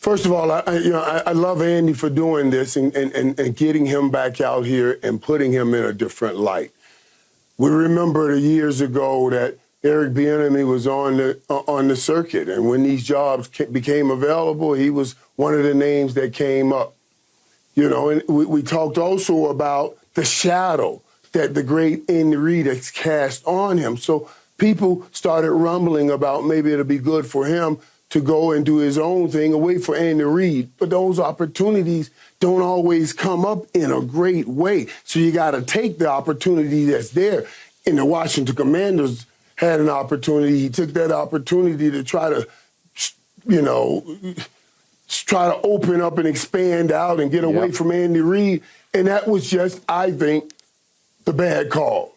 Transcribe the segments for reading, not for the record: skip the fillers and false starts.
First of all, I love Andy for doing this and getting him back out here and putting him in a different light. We remember the years ago that Eric Bieniemy was on the circuit, and when these jobs became available, he was one of the names that came up. You know, and we talked also about the shadow that the great Andy Reid has cast on him. So people started rumbling about maybe it'll be good for him to go and do his own thing away from Andy Reid. But those opportunities don't always come up in a great way. So you got to take the opportunity that's there. And the Washington Commanders had an opportunity. He took that opportunity to try to, you know, try to open up and expand out and get away from Andy Reid. And that was just, I think, the bad call.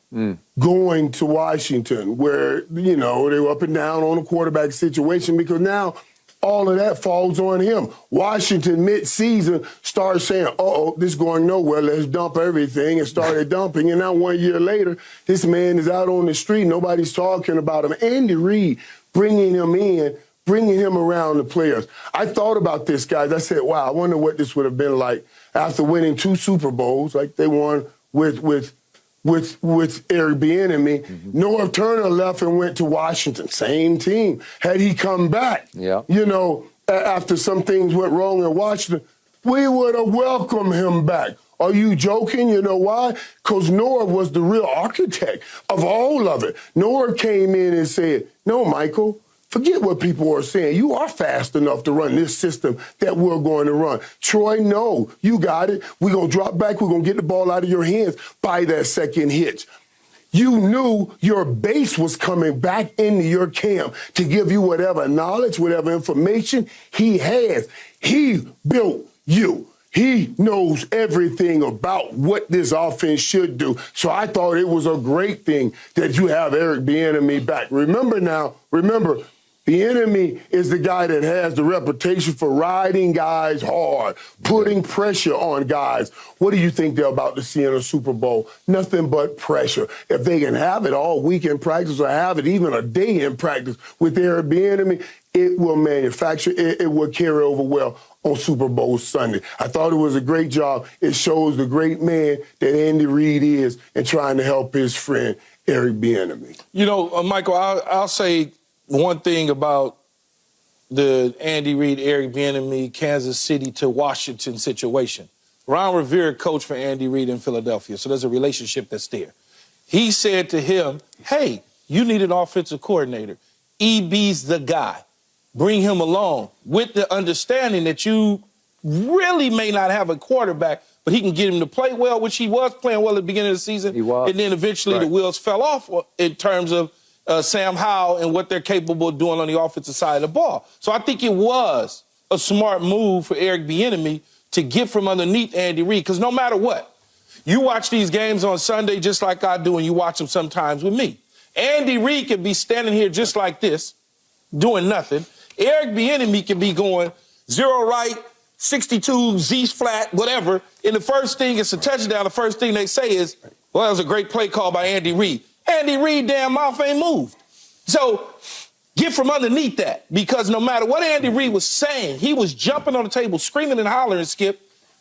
Going to Washington, where, you know, they were up and down on the quarterback situation, because now all of that falls on him. Washington mid-season starts saying, uh-oh, this is going nowhere, let's dump everything, and started dumping. And now 1 year later, this man is out on the street, nobody's talking about him. Andy Reid bringing him in, bringing him around the players. I thought about this, guys. I said, wow, I wonder what this would have been like after winning 2 Super Bowls, like they won with Eric Bieniemy. Noah Turner left and went to Washington, same team. Had he come back, you know, after some things went wrong in Washington, we would have welcomed him back. Are you joking? You know why? Because Noah was the real architect of all of it. Noah came in and said, no, Michael, forget what people are saying. You are fast enough to run this system that we're going to run. Troy, no, you got it. We're going to drop back. We're going to get the ball out of your hands by that second hitch. You knew your base was coming back into your camp to give you whatever knowledge, whatever information he has. He built you. He knows everything about what this offense should do. So I thought it was a great thing that you have Eric Bieniemy back. Remember, Bieniemy is the guy that has the reputation for riding guys hard, putting pressure on guys. What do you think they're about to see in a Super Bowl? Nothing but pressure. If they can have it all week in practice or have it even a day in practice with Eric Bieniemy, it will manufacture, it will carry over well on Super Bowl Sunday. I thought it was a great job. It shows the great man that Andy Reid is and trying to help his friend Eric Bieniemy. You know, Michael, I'll say one thing about the Andy Reid, Eric Bieniemy, Kansas City to Washington situation. Ron Rivera coached for Andy Reid in Philadelphia, so there's a relationship that's there. He said to him, hey, you need an offensive coordinator. EB's the guy. Bring him along with the understanding that you really may not have a quarterback, but he can get him to play well, which he was playing well at the beginning of the season. He was. And then eventually the wheels fell off in terms of Sam Howell and what they're capable of doing on the offensive side of the ball. So I think it was a smart move for Eric Bieniemy to get from underneath Andy Reid, because no matter what, you watch these games on Sunday just like I do, and you watch them sometimes with me. Andy Reid could be standing here just like this, doing nothing. Eric Bieniemy can be going 0 right, 62, Z flat, whatever. And the first thing, it's a touchdown. The first thing they say is, well, that was a great play call by Andy Reid. Andy Reid damn mouth ain't moved. So get from underneath that, because no matter what Andy Reid was saying, he was jumping on the table, screaming and hollering, Skip.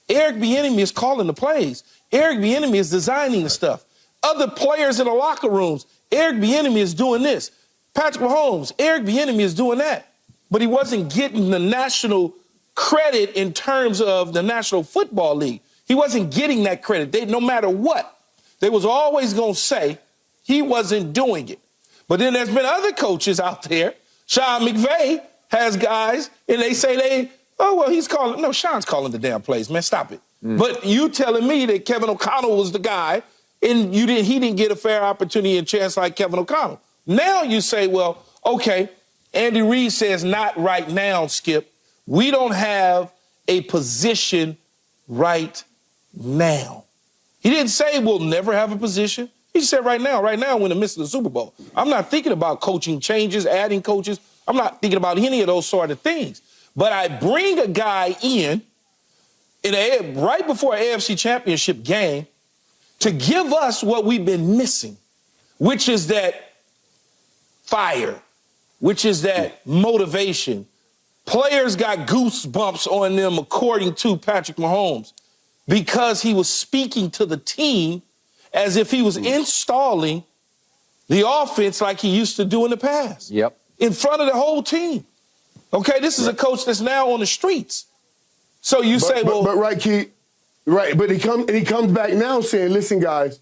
Eric Bieniemy is calling the plays. Eric Bieniemy is designing the stuff. Other players in the locker rooms, Eric Bieniemy is doing this. Patrick Mahomes, Eric Bieniemy is doing that. But he wasn't getting the national credit in terms of the National Football League. He wasn't getting that credit. No matter what, they was always going to say he wasn't doing it. But then there's been other coaches out there. Sean McVay has guys, and they say he's calling. No, Sean's calling the damn plays, man. Stop it. But you telling me that Kevin O'Connell was the guy, and he didn't get a fair opportunity and chance like Kevin O'Connell. Now you say, well, okay, Andy Reid says not right now, Skip. We don't have a position right now. He didn't say we'll never have a position. He said right now, we're in the midst of the Super Bowl. I'm not thinking about coaching changes, adding coaches. I'm not thinking about any of those sort of things. But I bring a guy in right before an AFC Championship game to give us what we've been missing, which is that fire, which is that motivation, Players got goosebumps on them, according to Patrick Mahomes, because he was speaking to the team as if he was installing the offense like he used to do in the past. Yep. In front of the whole team. Okay, this is a coach that's now on the streets. So you but right, Keith, right, but he comes back now saying, listen, guys,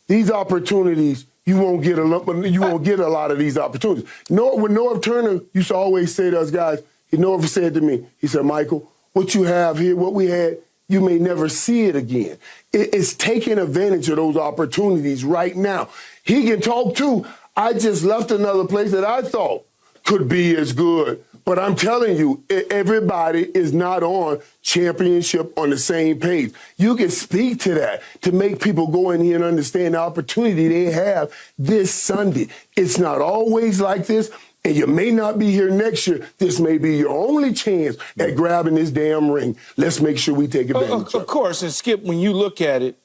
these opportunities, you won't get a lot of these opportunities. When Norv Turner used to always say to us guys, Norv said to me, he said, Michael, what you have here, what we had, you may never see it again. It's taking advantage of those opportunities right now. He can talk too. I just left another place that I thought could be as good. But I'm telling you, everybody is not on championship on the same page. You can speak to that to make people go in here and understand the opportunity they have this Sunday. It's not always like this, and you may not be here next year. This may be your only chance at grabbing this damn ring. Let's make sure we take advantage of it. Of course, and Skip, when you look at it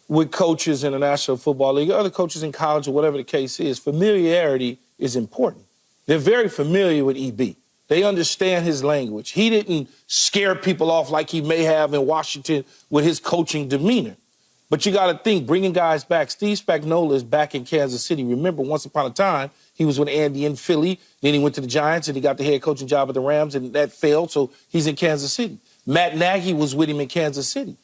with coaches in the National Football League, other coaches in college or whatever the case is, familiarity is important. They're very familiar with EB. They understand his language. He didn't scare people off like he may have in Washington with his coaching demeanor. But you got to think, bringing guys back. Steve Spagnuolo is back in Kansas City. Remember, once upon a time, he was with Andy in Philly. Then he went to the Giants, and he got the head coaching job at the Rams, and that failed, so he's in Kansas City. Matt Nagy was with him in Kansas City.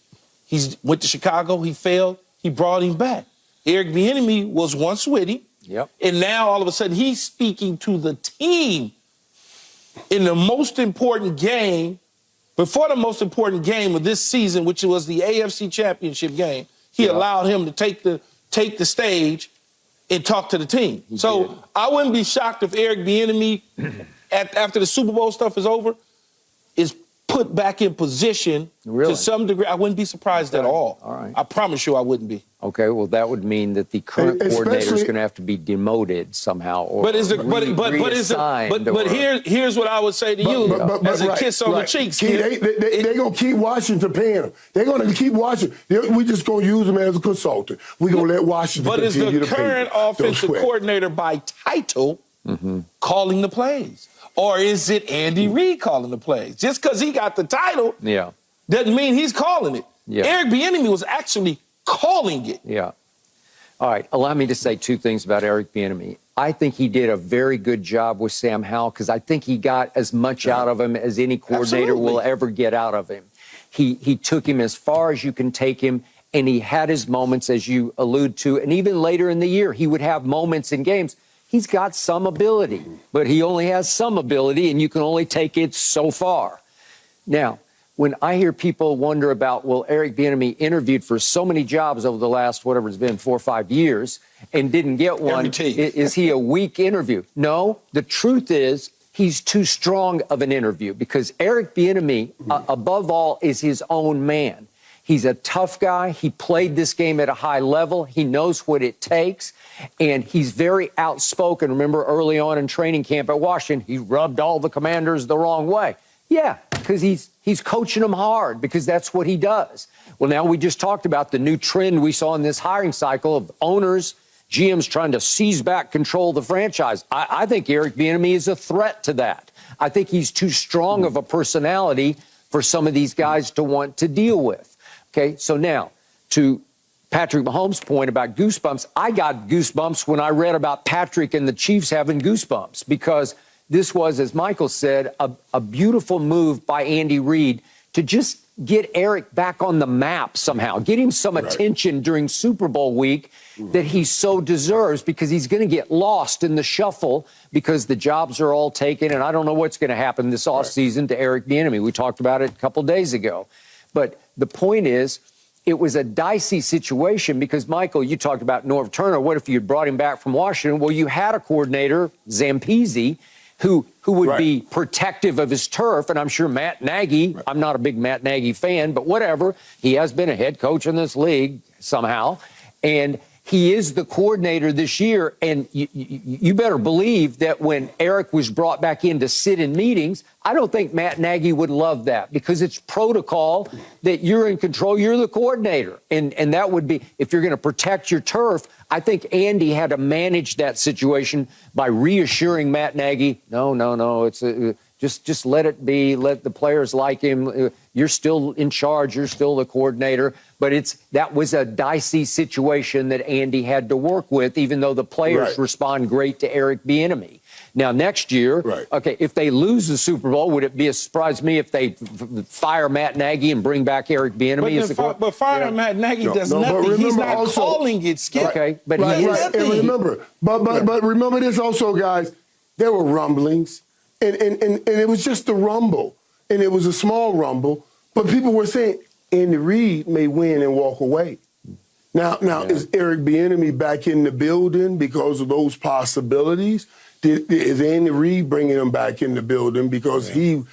He went to Chicago. He failed. He brought him back. Eric Bieniemy was once with him. Yep. And now, all of a sudden, he's speaking to the team in the most important game, before the most important game of this season, which was the AFC Championship game. He allowed him to take the stage and talk to the team. So I wouldn't be shocked if Eric Bieniemy, after the Super Bowl stuff is over, is put back in position to some degree. I wouldn't be surprised at all. All right. I promise you I wouldn't be. Okay, well, that would mean that the current coordinator is going to have to be demoted somehow, or here's what I would say to you as a kiss on the cheeks. They're going to keep Washington paying them. They're going to keep Washington. We're just going to use them as a consultant. We're going to let Washington continue to pay. But is the current offensive coordinator by title calling the plays? Or is it Andy Reid calling the plays? Just because he got the title doesn't mean he's calling it. Eric Bieniemy was actually calling it. Yeah. All right. Allow me to say two things about Eric Bieniemy. I think he did a very good job with Sam Howell because I think he got as much out of him as any coordinator will ever get out of him. He took him as far as you can take him, and he had his moments, as you allude to, and even later in the year, he would have moments in games. He's got some ability, but he only has some ability, and you can only take it so far. Now, when I hear people wonder about, well, Eric Bieniemy interviewed for so many jobs over the last, whatever it's been, 4 or 5 years, and didn't get one, is he a weak interview? No, the truth is he's too strong of an interview because Eric Bieniemy, above all, is his own man. He's a tough guy. He played this game at a high level. He knows what it takes, and he's very outspoken. Remember early on in training camp at Washington, he rubbed all the commanders the wrong way. Yeah, because he's coaching them hard because that's what he does. Well, now we just talked about the new trend we saw in this hiring cycle of owners, GMs trying to seize back control of the franchise. I think Eric Bieniemy is a threat to that. I think he's too strong of a personality for some of these guys to want to deal with. Okay, so now to Patrick Mahomes' point about goosebumps, I got goosebumps when I read about Patrick and the Chiefs having goosebumps because this was, as Michael said, a beautiful move by Andy Reid to just get Eric back on the map somehow, get him some attention during Super Bowl week that he so deserves because he's going to get lost in the shuffle because the jobs are all taken, and I don't know what's going to happen this offseason to Eric Bieniemy. We talked about it a couple days ago. But the point is, it was a dicey situation because, Michael, you talked about Norv Turner. What if you had brought him back from Washington? Well, you had a coordinator, Zampese, who would be protective of his turf. And I'm sure Matt Nagy, I'm not a big Matt Nagy fan, but whatever. He has been a head coach in this league somehow. And he is the coordinator this year. And you better believe that when Eric was brought back in to sit in meetings, I don't think Matt Nagy would love that because it's protocol that you're in control. You're the coordinator. And that would be, if you're going to protect your turf, I think Andy had to manage that situation by reassuring Matt Nagy, no, it's Just let it be. Let the players like him. You're still in charge. You're still the coordinator. But that was a dicey situation that Andy had to work with, even though the players respond great to Eric Bieniemy. Now, next year, okay, if they lose the Super Bowl, would it be a surprise to me if they fire Matt Nagy and bring back Eric Bieniemy? But firing Matt Nagy does nothing. He's not also, calling it, Skip. Okay, but he is. And remember, but remember this also, guys. There were rumblings, and it was just a rumble, and it was a small rumble. But people were saying Andy Reid may win and walk away. Now is Eric Bieniemy back in the building because of those possibilities? Is Andy Reid bringing him back in the building because of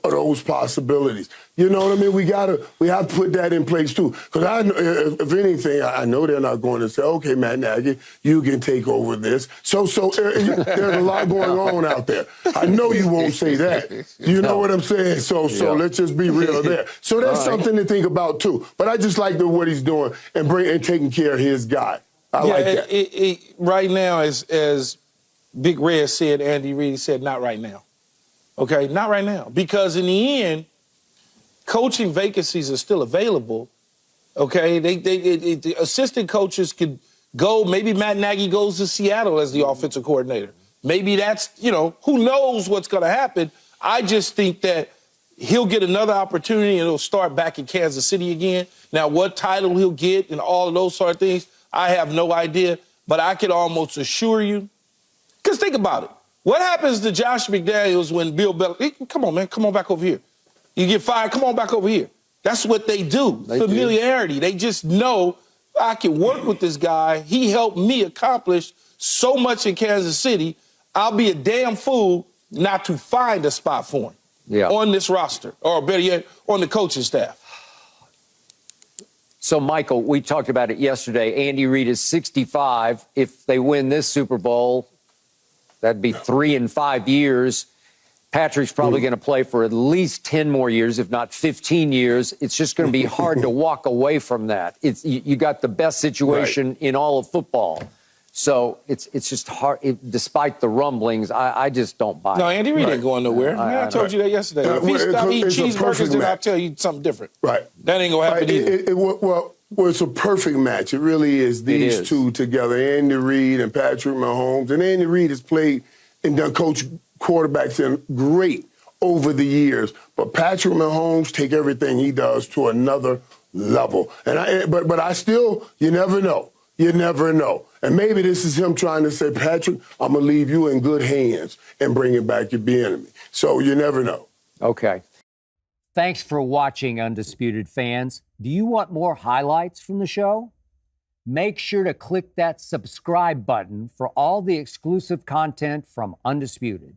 those possibilities? You know what I mean? We have to put that in place too. Because if anything, I know they're not going to say, okay, Matt Nagy, you can take over this. So there's a lot going on out there. I know you won't say that. You know what I'm saying? So let's just be real there. So that's something to think about too. But I just like what he's doing and taking care of his guy. I like that. Right now, as Big Red said, Andy Reid said, not right now. Okay, not right now. Because in the end, coaching vacancies are still available. Okay, the assistant coaches could go. Maybe Matt Nagy goes to Seattle as the offensive coordinator. Maybe that's, who knows what's going to happen. I just think that he'll get another opportunity and he'll start back in Kansas City again. Now, what title he'll get and all of those sort of things, I have no idea. But I can almost assure you, because think about it. What happens to Josh McDaniels when Bill Belichick, come on, man, come on back over here. You get fired, come on back over here. That's what they do. Familiarity. They just know I can work with this guy. He helped me accomplish so much in Kansas City. I'll be a damn fool not to find a spot for him on this roster, or better yet, on the coaching staff. So, Michael, we talked about it yesterday. Andy Reid is 65. If they win this Super Bowl, that'd be 3 in 5 years. Patrick's probably going to play for at least 10 more years, if not 15 years. It's just going to be hard to walk away from that. You got the best situation in all of football. So it's just hard. Despite the rumblings, I just don't buy it. No, Andy Reid ain't going nowhere. I told you that yesterday. If he stopped eating cheeseburgers, then I'll tell you something different. Right. That ain't going to happen either. Well, it's a perfect match. It really is. These two together, Andy Reid and Patrick Mahomes. And Andy Reid has played and done coach quarterbacks in great over the years. But Patrick Mahomes take everything he does to another level. And but I still, you never know. You never know. And maybe this is him trying to say, Patrick, I'm going to leave you in good hands and bring it back to Bieniemy. So you never know. Okay. Thanks for watching, Undisputed fans. Do you want more highlights from the show? Make sure to click that subscribe button for all the exclusive content from Undisputed.